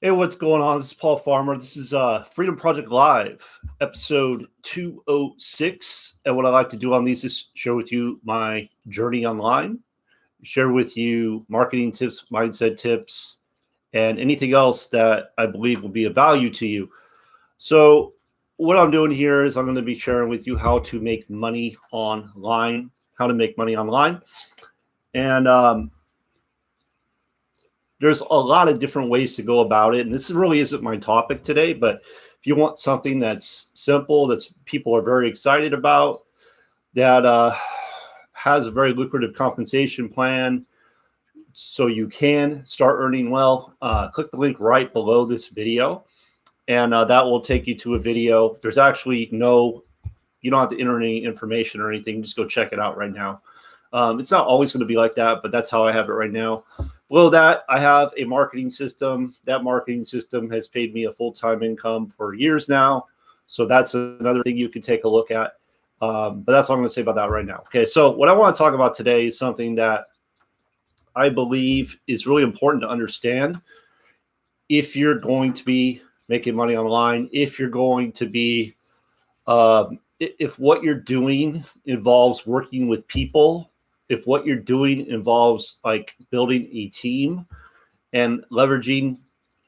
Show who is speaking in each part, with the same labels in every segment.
Speaker 1: Hey, what's going on? This is Paul Farmer. This is Freedom Project Live, episode 206. And what I like to do on these is share with you my journey online, share with you marketing tips, mindset tips, and anything else that I believe will be of value to you. So, what I'm doing here is I'm going to be sharing with you how to make money online, how to make money online. And there's a lot of different ways to go about it. And this really isn't my topic today, but if you want something that's simple, that's people are very excited about, that has a very lucrative compensation plan, so you can start earning well, click the link right below this video. And that will take you to a video. There's actually you don't have to enter any information or anything. Just go check it out right now. It's not always going to be like that, but that's how I have it right now. Below that, I have a marketing system. That marketing system has paid me a full-time income for years now. So that's another thing you can take a look at. But that's all I'm going to say about that right now. Okay, so what I want to talk about today is something that I believe is really important to understand if you're going to be making money online, if you're going to be, if what you're doing involves working with people, if what you're doing involves like building a team and leveraging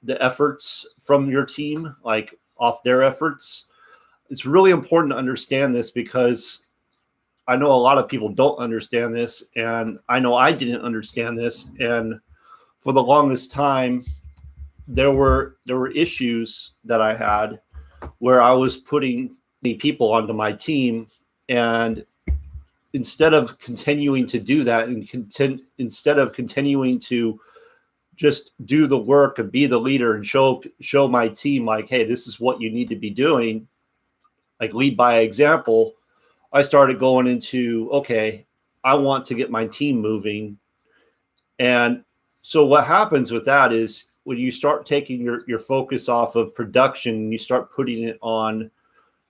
Speaker 1: the efforts from your team, like off their efforts, it's really important to understand this because I know a lot of people don't understand this, and I know I didn't understand this. And for the longest time, there were issues that I had where I was putting people onto my team, and instead of continuing to do that and instead of continuing to just do the work and be the leader and show my team like, hey, this is what you need to be doing, like lead by example, I started going into, okay, I want to get my team moving. And so what happens with that is when you start taking your focus off of production and you start putting it on,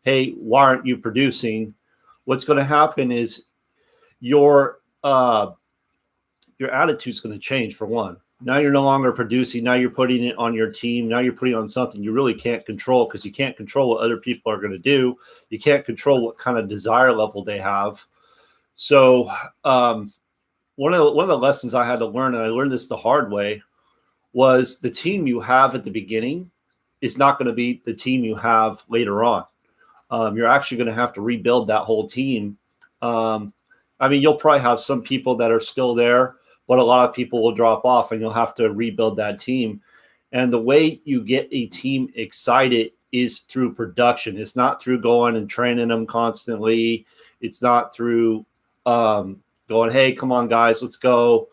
Speaker 1: hey, why aren't you producing? What's going to happen is your attitude is going to change. For one, now you're no longer producing. Now you're putting it on your team. Now you're putting it on something you really can't control, because you can't control what other people are going to do. You can't control what kind of desire level they have. So one of the lessons I had to learn, and I learned this the hard way, was the team you have at the beginning is not going to be the team you have later on. You're actually going to have to rebuild that whole team. I mean, you'll probably have some people that are still there, but a lot of people will drop off, and you'll have to rebuild that team. And the way you get a team excited is through production. It's not through going and training them constantly. It's not through going, hey, come on, guys, let's go.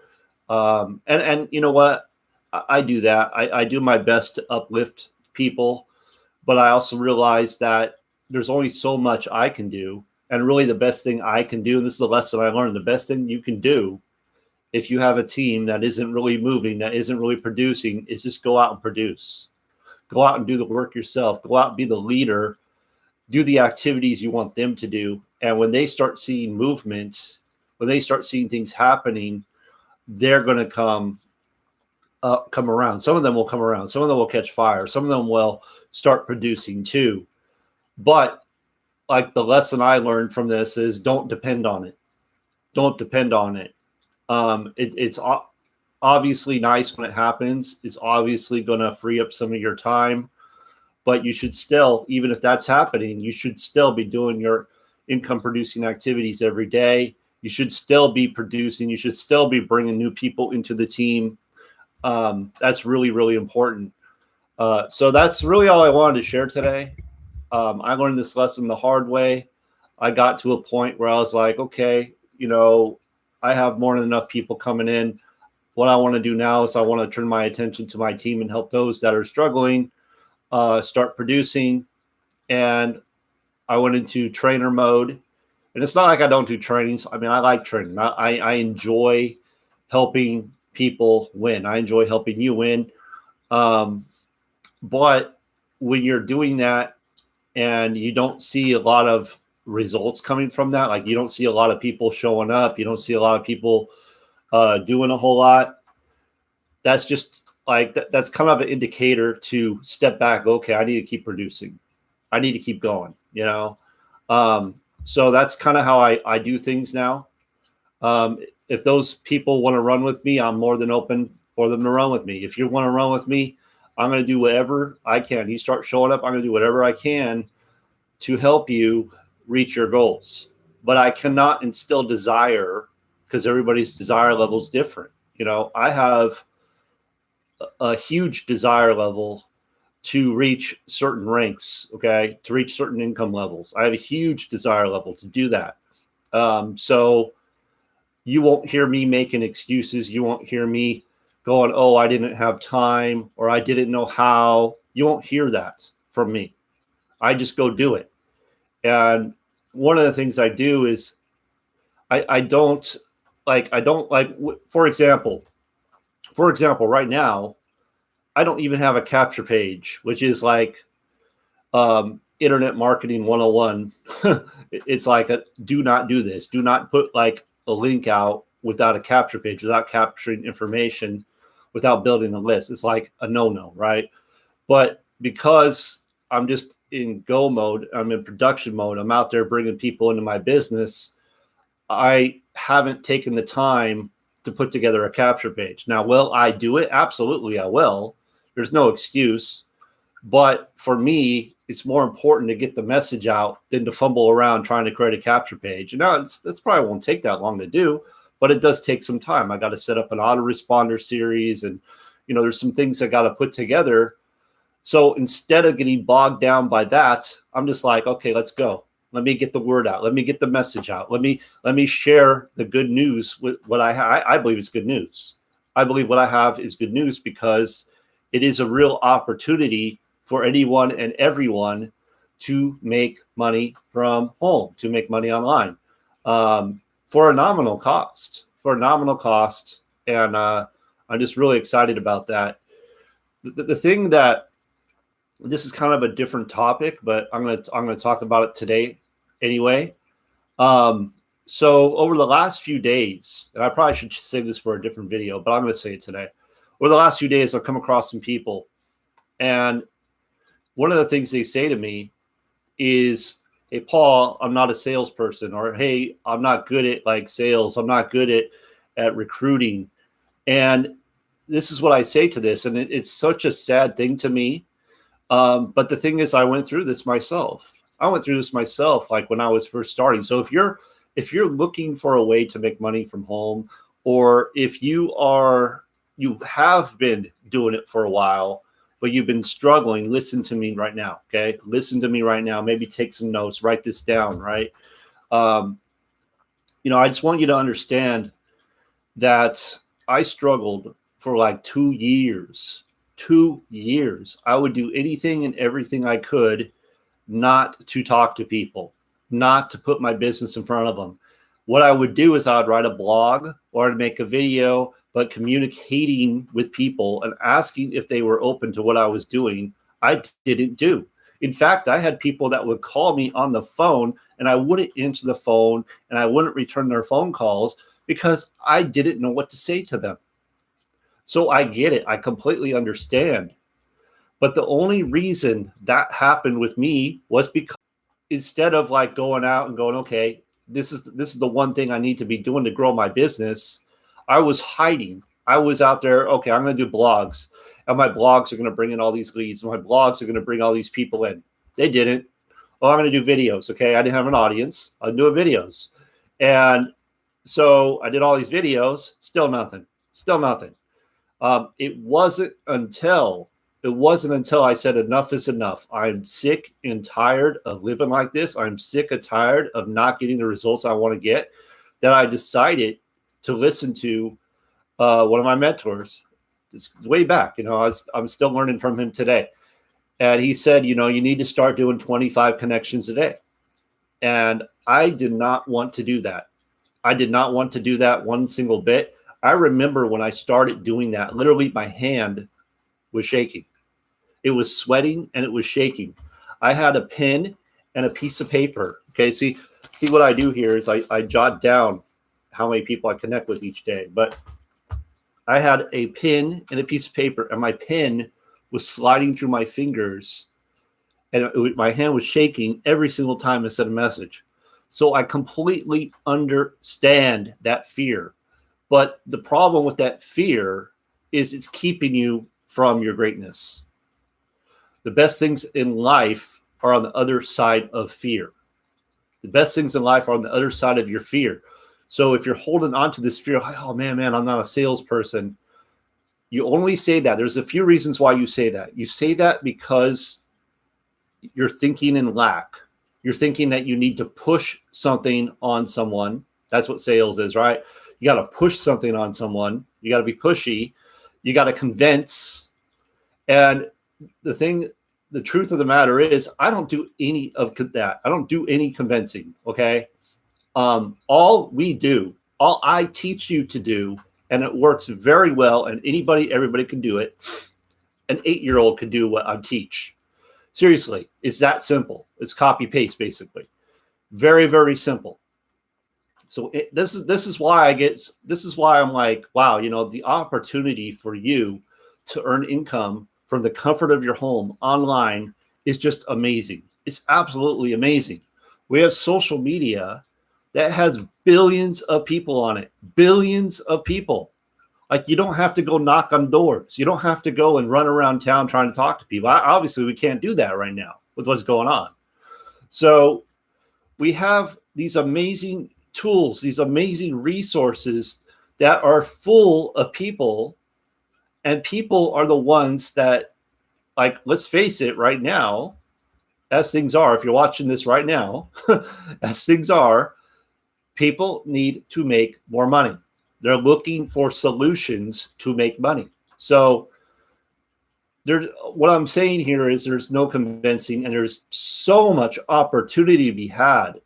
Speaker 1: And you know what? I do that. I do my best to uplift people, but I also realize that there's only so much I can do. And really the best thing I can do, and this is a lesson I learned, the best thing you can do if you have a team that isn't really moving, that isn't really producing, is just go out and produce. Go out and do the work yourself. Go out and be the leader. Do the activities you want them to do. And when they start seeing movement, when they start seeing things happening, they're going to come around. Some of them will come around. Some of them will catch fire. Some of them will start producing too. But like the lesson I learned from this is don't depend on it. Don't depend on it. It's obviously nice when it happens. It's obviously going to free up some of your time, but you should still, even if that's happening, you should still be doing your income producing activities every day. You should still be producing. You should still be bringing new people into the team. That's really, really important. So that's really all I wanted to share today. I learned this lesson the hard way. I got to a point where I was like, okay, I have more than enough people coming in. What I want to do now is I want to turn my attention to my team and help those that are struggling start producing. And I went into trainer mode. And it's not like I don't do trainings. I mean, I like training. I enjoy helping people win. I enjoy helping you win. But when you're doing that and you don't see a lot of results coming from that, like you don't see a lot of people showing up, you don't see a lot of people doing a whole lot, that's just like that's kind of an indicator to step back. Okay, I need to keep producing. I need to keep going, you know? So that's kind of how I do things now. If those people want to run with me, I'm more than open for them to run with me. If you want to run with me, I'm going to do whatever I can. You start showing up, I'm going to do whatever I can to help you reach your goals. But I cannot instill desire because everybody's desire level is different. You know, I have a huge desire level to reach certain ranks, okay, to reach certain income levels. I have a huge desire level to do that. So you won't hear me making excuses. You won't hear me going, oh, I didn't have time or I didn't know how. You won't hear that from me. I just go do it. And one of the things I do is I don't like, for example, right now, I don't even have a capture page, which is like internet marketing 101. It's like do not do this. Do not put like a link out without a capture page, without capturing information, without building a list. It's like a no-no, right? But because I'm just in go mode, I'm in production mode, I'm out there bringing people into my business, I haven't taken the time to put together a capture page. Now, will I do it? Absolutely, I will. There's no excuse. But for me, it's more important to get the message out than to fumble around trying to create a capture page. And now that's probably won't take that long to do, but it does take some time. I got to set up an autoresponder series, and there's some things I got to put together. So instead of getting bogged down by that, I'm just like, okay, let's go. Let me get the word out. Let me get the message out. Let me share the good news with what I believe is good news. I believe what I have is good news because it is a real opportunity for anyone and everyone to make money from home, to make money online for a nominal cost. And I'm just really excited about that. The thing that, this is kind of a different topic, but I'm gonna talk about it today anyway. So over the last few days, and I probably should save this for a different video, but I'm going to say it today. Over the last few days, I've come across some people, and one of the things they say to me is, hey, Paul, I'm not a salesperson, or hey, I'm not good at like sales. I'm not good at recruiting. And this is what I say to this. And it's such a sad thing to me. But the thing is, I went through this myself. Like when I was first starting. So if you're looking for a way to make money from home, or if you have been doing it for a while, but you've been struggling, listen to me right now. Okay. Listen to me right now. Maybe take some notes, write this down. Right. I just want you to understand that I struggled for like 2 years. 2 years. I would do anything and everything I could not to talk to people, not to put my business in front of them. What I would do is I would write a blog or I'd make a video, but communicating with people and asking if they were open to what I was doing, I didn't do. In fact, I had people that would call me on the phone and I wouldn't answer the phone and I wouldn't return their phone calls because I didn't know what to say to them. So I get it. I completely understand. But the only reason that happened with me was because instead of like going out and going, okay, this is the one thing I need to be doing to grow my business, I was hiding. I was out there, okay, I'm going to do blogs, and my blogs are going to bring in all these leads, and my blogs are going to bring all these people in. They didn't. Oh, I'm going to do videos. Okay, I didn't have an audience. I'm doing videos. And so I did all these videos, still nothing. It wasn't until I said enough is enough. I'm sick and tired of living like this. I'm sick and tired of not getting the results I want to get, that I decided to listen to one of my mentors. It's way back. I'm still learning from him today. And he said, you need to start doing 25 connections a day. And I did not want to do that. I did not want to do that one single bit. I remember when I started doing that, literally my hand was shaking. It was sweating and it was shaking. I had a pen and a piece of paper. Okay, see what I do here is I jot down how many people I connect with each day. But I had a pen and a piece of paper, and my pen was sliding through my fingers, and my hand was shaking every single time I sent a message. So I completely understand that fear. But the problem with that fear is it's keeping you from your greatness. The best things in life are on the other side of fear. The best things in life are on the other side of your fear. So if you're holding on to this fear, oh man, I'm not a salesperson. You only say that. There's a few reasons why you say that. You say that because you're thinking in lack. You're thinking that you need to push something on someone. That's what sales is, right? You got to push something on someone. You got to be pushy. You got to convince. And the truth of the matter is, I don't do any of that. I don't do any convincing. Okay. All I teach you to do, and it works very well, and everybody can do it. An 8-year-old can do what I teach. Seriously, it's that simple. It's copy paste, basically. Very, very simple. So this is why I'm like, wow, the opportunity for you to earn income from the comfort of your home online is just amazing. It's absolutely amazing. We have social media that has billions of people on it. Billions of people. Like, you don't have to go knock on doors. You don't have to go and run around town trying to talk to people. Obviously, we can't do that right now with what's going on. So we have these amazing tools, these amazing resources that are full of people, and people are the ones that, like, let's face it right now, as things are, if you're watching this right now, as things are, people need to make more money. They're looking for solutions to make money. So what I'm saying here is there's no convincing, and there's so much opportunity to be had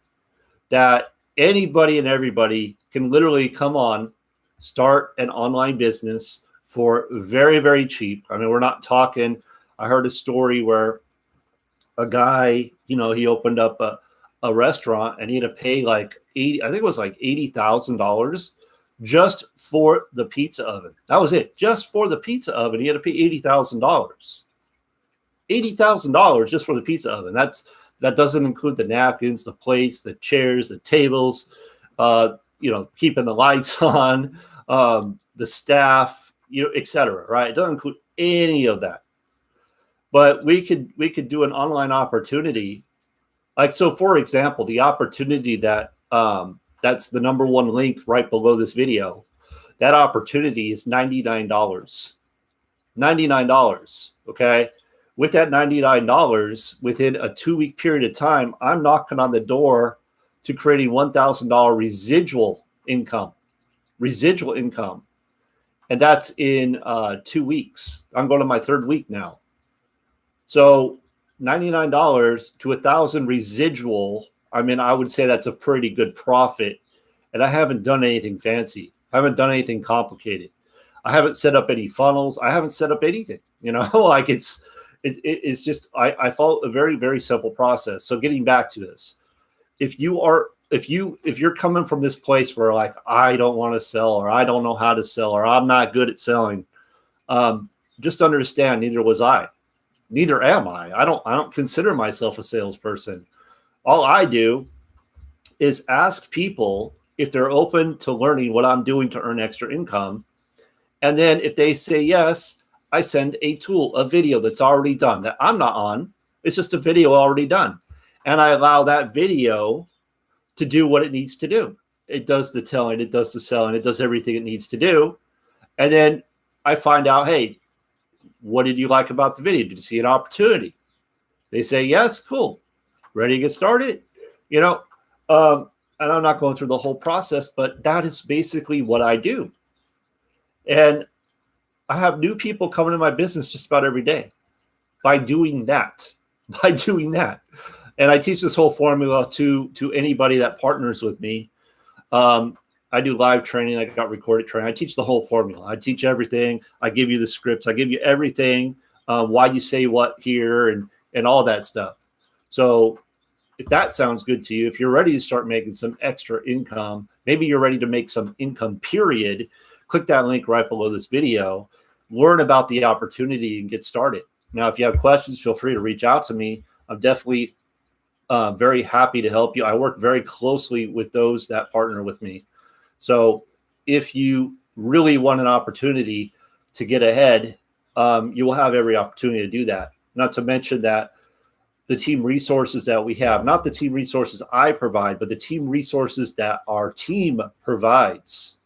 Speaker 1: that anybody and everybody can literally come on, start an online business for very, very cheap. I mean, we're not talking, I heard a story where a guy, he opened up a restaurant, and he had to pay like $80,000 just for the pizza oven. That was it. Just for the pizza oven, he had to pay $80,000. $80,000 just for the pizza oven. That doesn't include the napkins, the plates, the chairs, the tables, keeping the lights on, the staff, etc. Right? It doesn't include any of that. But we could do an online opportunity. Like, so for example, the opportunity that that's the number one link right below this video. That opportunity is $99. $99. Okay. With that $99, within a 2-week period of time, I'm knocking on the door to creating $1,000 residual income. Residual income. And that's in 2 weeks. I'm going to my 3rd week now. So $99 to $1,000 residual. I mean, I would say that's a pretty good profit. And I haven't done anything fancy. I haven't done anything complicated. I haven't set up any funnels. I haven't set up anything, like it's just, I follow a very, very simple process. So getting back to this, if you're coming from this place where, like, I don't want to sell, or I don't know how to sell, or I'm not good at selling, just understand, neither was I. Neither am I. I don't consider myself a salesperson. All I do is ask people if they're open to learning what I'm doing to earn extra income. And then if they say yes, I send a tool, a video that's already done that I'm not on. It's just a video already done. And I allow that video to do what it needs to do. It does the telling, it does the selling, it does everything it needs to do. And then I find out, hey, what did you like about the video? Did you see an opportunity? They say yes, cool. Ready to get started? And I'm not going through the whole process, but that is basically what I do. And I have new people coming to my business just about every day by doing that. And I teach this whole formula to anybody that partners with me. I do live training. I got recorded training. I teach the whole formula. I teach everything. I give you the scripts. I give you everything, why you say what here, and all that stuff. So if that sounds good to you, if you're ready to start making some extra income, maybe you're ready to make some income, period, click that link right below this video, learn about the opportunity and get started. Now, if you have questions, feel free to reach out to me. I'm definitely very happy to help you. I work very closely with those that partner with me. So if you really want an opportunity to get ahead, you will have every opportunity to do that. Not to mention that the team resources that we have, not the team resources I provide, but the team resources that our team provides.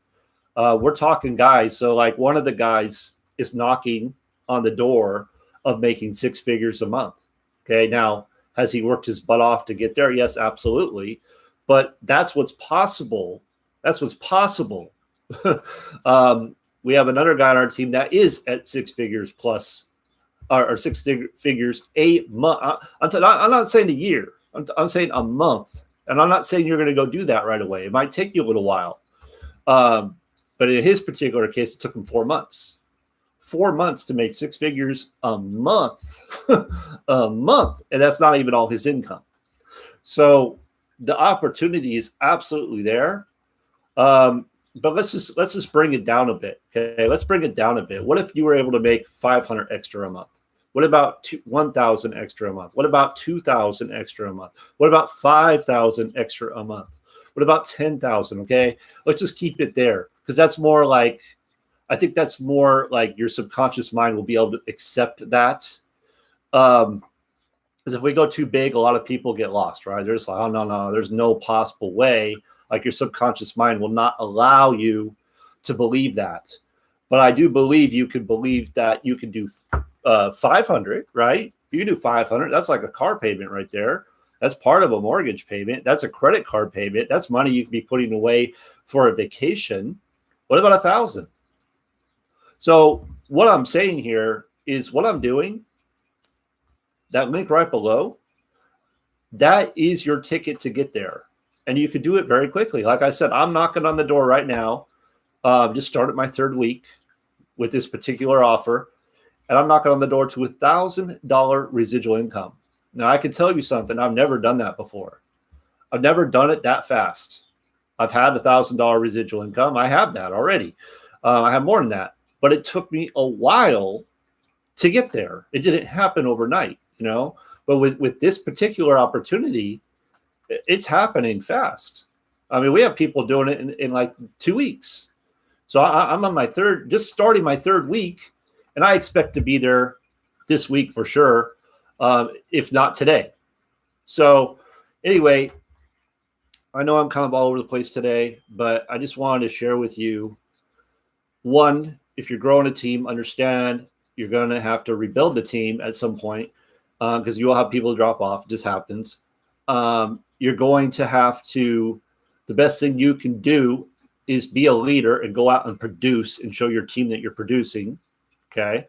Speaker 1: We're talking guys. So like one of the guys is knocking on the door of making 6 figures a month. Okay. Now, has he worked his butt off to get there? Yes, absolutely. But that's what's possible. That's what's possible. We have another guy on our team that is at 6 figures plus, or 6 figures a month. I'm not saying a year. I'm saying a month. And I'm not saying you're going to go do that right away. It might take you a little while. But in his particular case, it took him 4 months. 4 months to make 6 figures a month. A month. And that's not even all his income. So the opportunity is absolutely there. But let's just bring it down a bit. Okay, let's bring it down a bit. What if you were able to make 500 extra a month? What about 1,000 extra a month? What about 2,000 extra a month? What about 5,000 extra a month? What about 10,000? Okay, let's just keep it there, because that's more like, I think that's more like your subconscious mind will be able to accept that. Because if we go too big, a lot of people get lost, right? They're just like, oh, no, there's no possible way. Like your subconscious mind will not allow you to believe that. But I do believe you could believe that you can do 500, right? You can do 500. That's like a car payment right there. That's part of a mortgage payment. That's a credit card payment. That's money you can be putting away for a vacation. What about 1,000? So what I'm saying here is what I'm doing, that link right below, that is your ticket to get there. And you could do it very quickly. Like I said, I'm knocking on the door right now. Just started my 3rd week with this particular offer. And I'm knocking on the door to $1,000 residual income. Now, I can tell you something. I've never done that before. I've never done it that fast. I've had $1,000 residual income. I have that already. I have more than that. But it took me a while to get there. It didn't happen overnight, you know. But with this particular opportunity, it's happening fast. I mean, we have people doing it in like 2 weeks. So I'm on my just starting my 3rd week, and I expect to be there this week for sure, if not today. So anyway, I know I'm kind of all over the place today, but I just wanted to share with you, one, if you're growing a team, understand you're going to have to rebuild the team at some point, because you will have people drop off. It just happens. You're going to have to, the best thing you can do is be a leader and go out and produce and show your team that you're producing. Okay.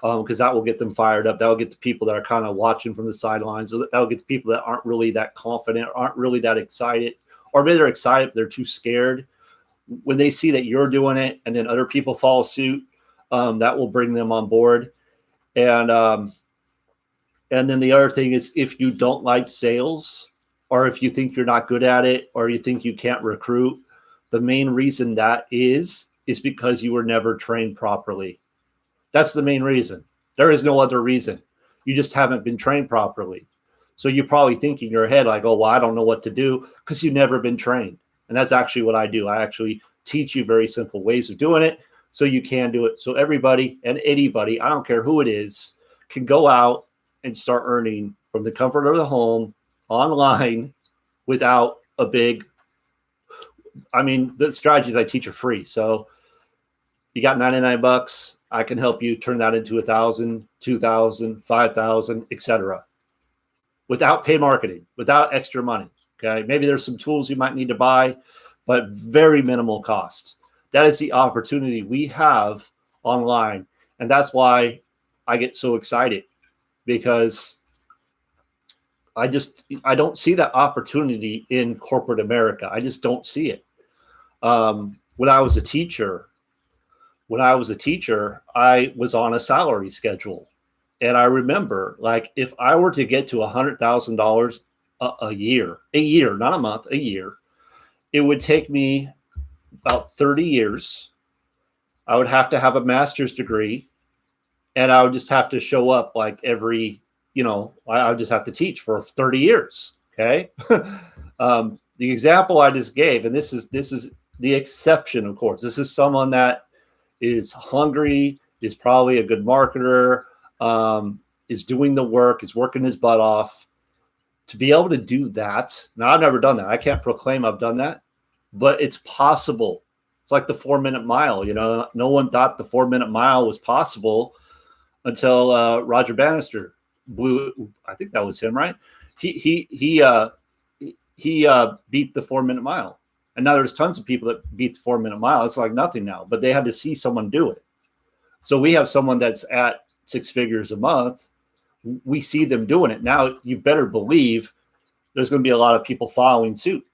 Speaker 1: Because that will get them fired up. That will get the people that are kind of watching from the sidelines. That will get the people that aren't really that confident, aren't really that excited, or maybe they're excited, but they're too scared. When they see that you're doing it and then other people follow suit, that will bring them on board. And then the other thing is, if you don't like sales, or if you think you're not good at it, or you think you can't recruit, the main reason that is because you were never trained properly. That's the main reason. There is no other reason. You just haven't been trained properly. So you probably think in your head like, oh, well, I don't know what to do, because you've never been trained. And that's actually what I do. I actually teach you very simple ways of doing it so you can do it. So everybody and anybody, I don't care who it is, can go out and start earning from the comfort of the home online without a big, I mean, the strategies I teach are free. So you got $99. I can help you turn that into 1,000, 2,000, 5,000, etc. without paid marketing, without extra money. Okay. Maybe there's some tools you might need to buy, but very minimal cost. That is the opportunity we have online. And that's why I get so excited, because I don't see that opportunity in corporate America. I just don't see it. When I was a teacher, I was on a salary schedule. And I remember, like, if I were to get to $100,000 a year, not a month, a year, it would take me about 30 years I would have to have a master's degree, and I would just have to show up like every, I would just have to teach for 30 years. Okay. The example I just gave, and this is the exception, of course. This is someone that is hungry, is probably a good marketer, is doing the work, is working his butt off. To be able to do that, now I've never done that. I can't proclaim I've done that, but it's possible. It's like the 4-minute mile. No one thought the 4-minute mile was possible until Roger Bannister blew. I think that was him, right? He beat the 4-minute mile, and now there's tons of people that beat the 4-minute mile. It's like nothing now, but they had to see someone do it. So we have someone that's at 6 figures a month. We see them doing it. Now you better believe there's going to be a lot of people following suit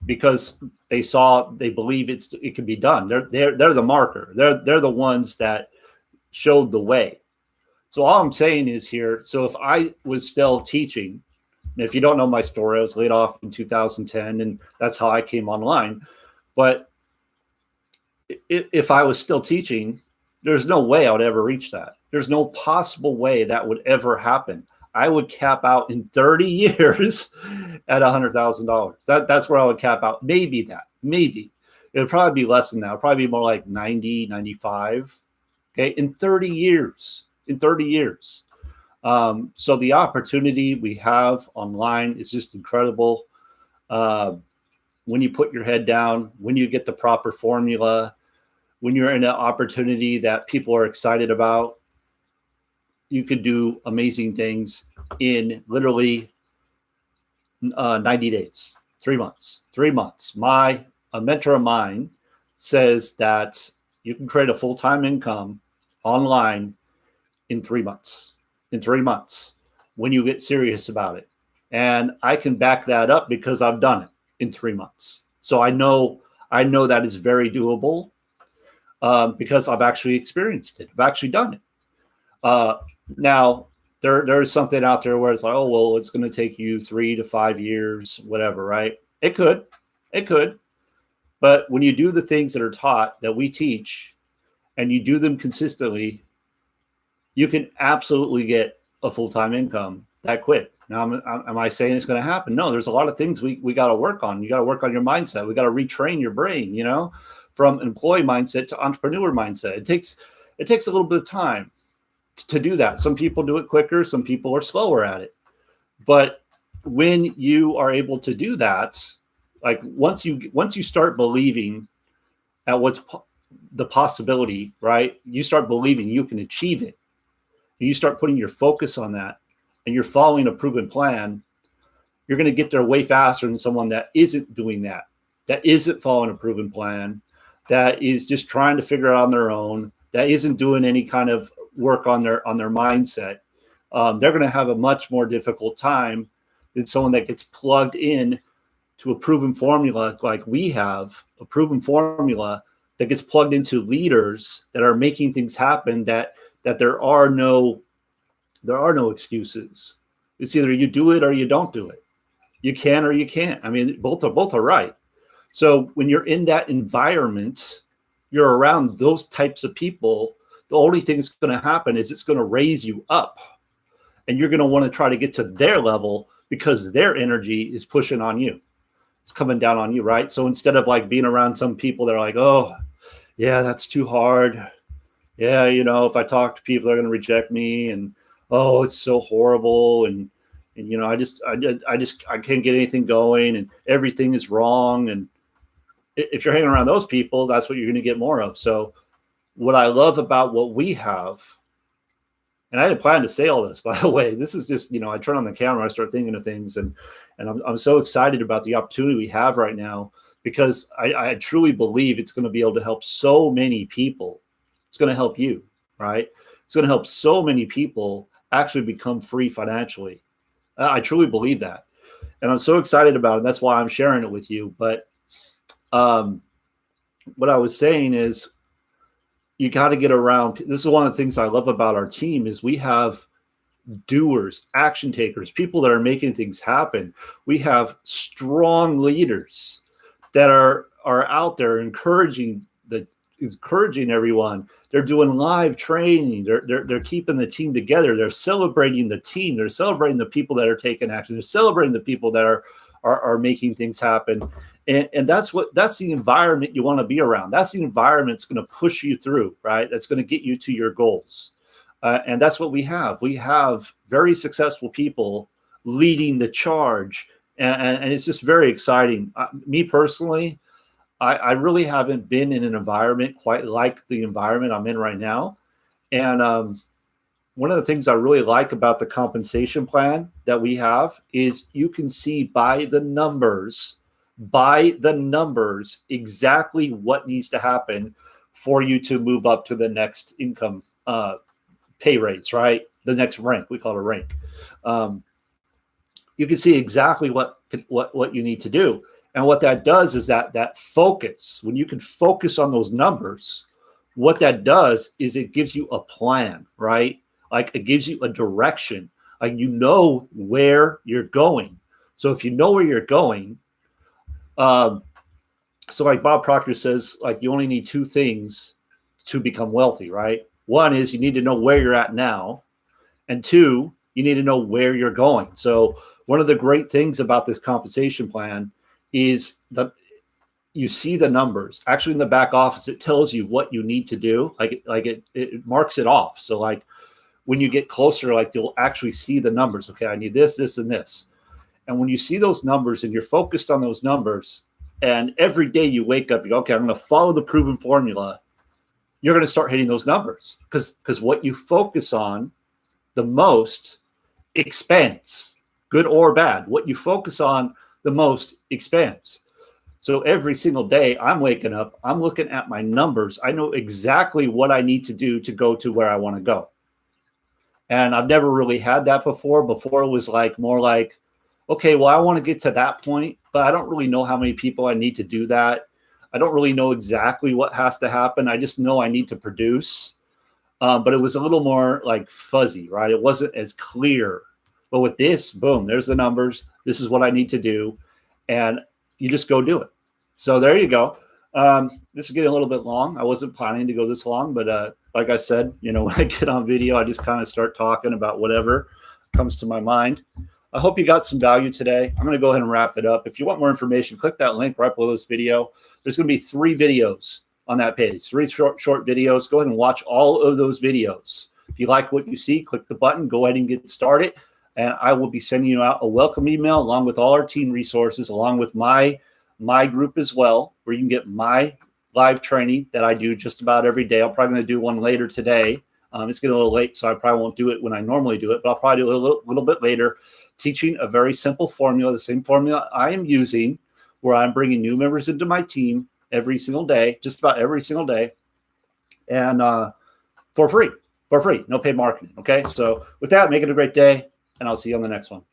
Speaker 1: because they believe it can be done. They're the marker. They're the ones that showed the way. So all I'm saying is here, so if I was still teaching, and if you don't know my story, I was laid off in 2010, and that's how I came online. But if I was still teaching, there's no way I would ever reach that. There's no possible way that would ever happen. I would cap out in 30 years at $100,000. That's where I would cap out. Maybe that. Maybe. It would probably be less than that. It would probably be more like 90, 95. Okay. In 30 years. So the opportunity we have online is just incredible. When you put your head down, when you get the proper formula, when you're in an opportunity that people are excited about, you could do amazing things in literally 90 days, 3 months. A mentor of mine says that you can create a full-time income online in 3 months. When you get serious about it. And I can back that up because I've done it in 3 months. So I know that is very doable because I've actually experienced it. I've actually done it. Now, there's something out there where it's like, oh, well, it's going to take you 3 to 5 years, whatever, right? It could. But when you do the things that are taught, that we teach, and you do them consistently, you can absolutely get a full-time income that quick. Now, am I saying it's going to happen? No, there's a lot of things we got to work on. You got to work on your mindset. We got to retrain your brain, from employee mindset to entrepreneur mindset. It takes a little bit of time to do that. Some people do it quicker. Some people are slower at it. But when you are able to do that, like once you start believing at what's the possibility, right? You start believing you can achieve it. And you start putting your focus on that, and you're following a proven plan, you're going to get there way faster than someone that isn't doing that isn't following a proven plan, that is just trying to figure it out on their own, that isn't doing any kind of work on their mindset. They're going to have a much more difficult time than someone that gets plugged in to a proven formula like we have, a proven formula that gets plugged into leaders that are making things happen, that there are no excuses. It's either you do it or you don't do it. You can or you can't. I mean, both are right. So when you're in that environment, you're around those types of people, the only thing that's going to happen is it's going to raise you up, and you're going to want to try to get to their level because their energy is pushing on you. It's coming down on you, right? So instead of like being around some people that are like, oh, yeah, that's too hard. Yeah, if I talk to people, they're going to reject me, and oh, it's so horrible, and I can't get anything going, and everything is wrong. And if you're hanging around those people, that's what you're going to get more of. So what I love about what we have, and I didn't plan to say all this, by the way, this is just, I turn on the camera, I start thinking of things, and I'm so excited about the opportunity we have right now, because I truly believe it's going to be able to help so many people. It's going to help you, right? It's going to help so many people actually become free financially. I truly believe that. And I'm so excited about it. That's why I'm sharing it with you. But what I was saying is, you got to get around. This is one of the things I love about our team is we have doers, action takers, people that are making things happen. We have strong leaders that are out there encouraging encouraging everyone. They're doing live training. They're keeping the team together. They're celebrating the team. They're celebrating the people that are taking action. They're celebrating the people that are making things happen. And that's the environment you want to be around. That's the environment that's going to push you through, right? That's going to get you to your goals. And that's what we have. We have very successful people leading the charge. And it's just very exciting. Me personally, I really haven't been in an environment quite like the environment I'm in right now. And one of the things I really like about the compensation plan that we have is you can see by the numbers exactly what needs to happen for you to move up to the next income pay rates, right? The next rank, we call it a rank. You can see exactly what you need to do. And what that does is that focus, when you can focus on those numbers, what that does is it gives you a plan, right? Like it gives you a direction. Like you know where you're going. So if you know where you're going, so like Bob Proctor says, like you only need two things to become wealthy, right? One is you need to know where you're at now. And two, you need to know where you're going. So one of the great things about this compensation plan is that you see the numbers. Actually, in the back office, it tells you what you need to do. It marks it off. So like when you get closer, like you'll actually see the numbers. Okay, I need this, this, and this. And when you see those numbers and you're focused on those numbers, and every day you wake up, you go, okay, I'm going to follow the proven formula. You're going to start hitting those numbers because what you focus on the most expands, good or bad. What you focus on the most expands. So every single day I'm waking up, I'm looking at my numbers. I know exactly what I need to do to go to where I want to go. And I've never really had that before. Before it was like more like, okay, well, I want to get to that point, but I don't really know how many people I need to do that. I don't really know exactly what has to happen. I just know I need to produce. But it was a little more like fuzzy, right? It wasn't as clear. But with this, boom, there's the numbers. This is what I need to do. And you just go do it. So there you go. This is getting a little bit long. I wasn't planning to go this long, but like I said, when I get on video, I just kind of start talking about whatever comes to my mind. I hope you got some value today. I'm going to go ahead and wrap it up. If you want more information, click that link right below this video. There's going to be 3 videos on that page, 3 short videos. Go ahead and watch all of those videos. If you like what you see, click the button, go ahead and get started. And I will be sending you out a welcome email along with all our team resources, along with my group as well, where you can get my live training that I do just about every day. I'm probably going to do one later today. It's getting a little late, so I probably won't do it when I normally do it, but I'll probably do it a little bit later, teaching a very simple formula, the same formula I am using, where I'm bringing new members into my team every single day, just about every single day, and for free, no paid marketing. Okay, so with that, make it a great day, and I'll see you on the next one.